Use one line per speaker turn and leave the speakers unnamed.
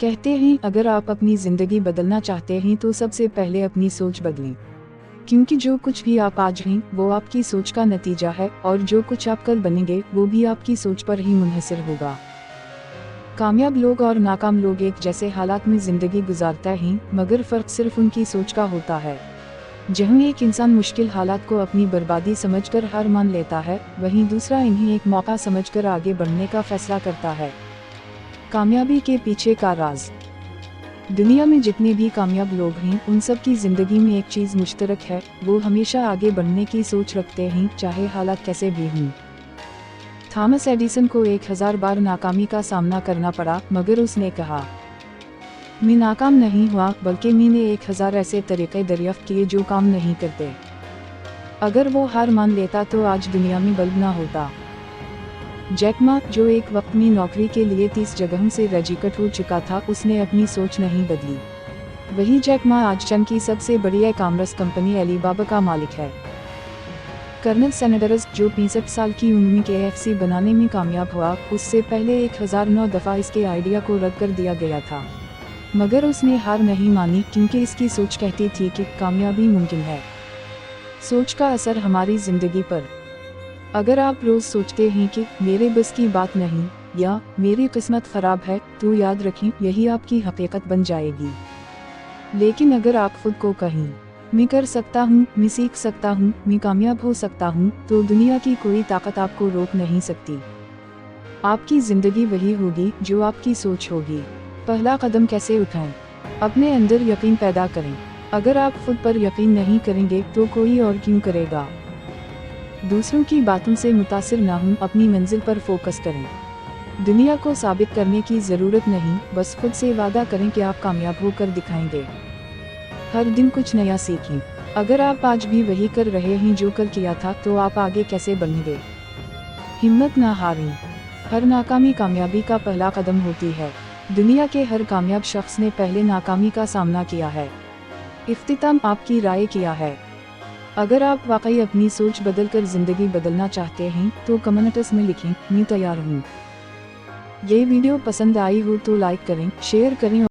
कहते हैं अगर आप अपनी ज़िंदगी बदलना चाहते हैं तो सबसे पहले अपनी सोच बदलें, क्योंकि जो कुछ भी आप आज हैं वो आपकी सोच का नतीजा है और जो कुछ आप कल बनेंगे वो भी आपकी सोच पर ही मुनहसर होगा। कामयाब लोग और नाकाम लोग एक जैसे हालात में ज़िंदगी गुजारते हैं, मगर फ़र्क सिर्फ उनकी सोच का होता है। जहाँ एक इंसान मुश्किल हालात को अपनी बर्बादी समझकर हार मान लेता है, वहीं दूसरा इन्हें एक मौका समझकर आगे बढ़ने का फैसला करता है। कामयाबी के पीछे का राज। दुनिया में जितने भी कामयाब लोग हैं उन सब की ज़िंदगी में एक चीज़ मुश्तरक है, वो हमेशा आगे बढ़ने की सोच रखते हैं, चाहे हालात कैसे भी हों। थॉमस एडिसन को 1000 बार नाकामी का सामना करना पड़ा, मगर उसने कहा, मैं नाकाम नहीं हुआ, बल्कि मैंने 1000 ऐसे तरीक़े दरियाफ्त किए जो काम नहीं करते। अगर वो हार मान लेता तो आज दुनिया में बल्ब ना होता। जैक मा, जो एक वक्त में नौकरी के लिए 30 जगहों से रजिकट हो चुका था, उसने अपनी सोच नहीं बदली। वही जैक मा आज चीन की सबसे बड़ी ई-कॉमर्स कंपनी अलीबाबा का मालिक है। कर्नल सैंडर्स, जो 65 साल की उम्र में KFC बनाने में कामयाब हुआ, उससे पहले 1009 दफ़ा इसके आइडिया को रद्द कर दिया गया था, मगर उसने हार नहीं मानी, क्योंकि इसकी सोच कहती थी कि कामयाबी मुमकिन है। सोच का असर हमारी ज़िंदगी पर। अगर आप रोज़ सोचते हैं कि मेरे बस की बात नहीं या मेरी किस्मत ख़राब है, तो याद रखें यही आपकी हकीकत बन जाएगी। लेकिन अगर आप खुद को कहें, मैं कर सकता हूँ, मैं सीख सकता हूँ, मैं कामयाब हो सकता हूँ, तो दुनिया की कोई ताकत आपको रोक नहीं सकती। आपकी ज़िंदगी वही होगी जो आपकी सोच होगी। पहला कदम कैसे उठाएं? अपने अंदर यकीन पैदा करें। अगर आप खुद पर यकीन नहीं करेंगे तो कोई और क्यों करेगा? दूसरों की बातों से मुतासिर ना हों, अपनी मंजिल पर फोकस करें। दुनिया को साबित करने की ज़रूरत नहीं, बस खुद से वादा करें कि आप कामयाब होकर दिखाएंगे। हर दिन कुछ नया सीखें। अगर आप आज भी वही कर रहे हैं जो कल किया था, तो आप आगे कैसे बढ़ेंगे? हिम्मत ना हारें। हर नाकामी कामयाबी का पहला कदम होती है। दुनिया के हर कामयाब शख्स ने पहले नाकामी का सामना किया है। इख्तिताम, आपकी राय क्या है? अगर आप वाकई अपनी सोच बदलकर ज़िंदगी बदलना चाहते हैं तो कमेंट्स में लिखें, मैं तैयार हूँ। ये वीडियो पसंद आई हो तो लाइक करें, शेयर करें।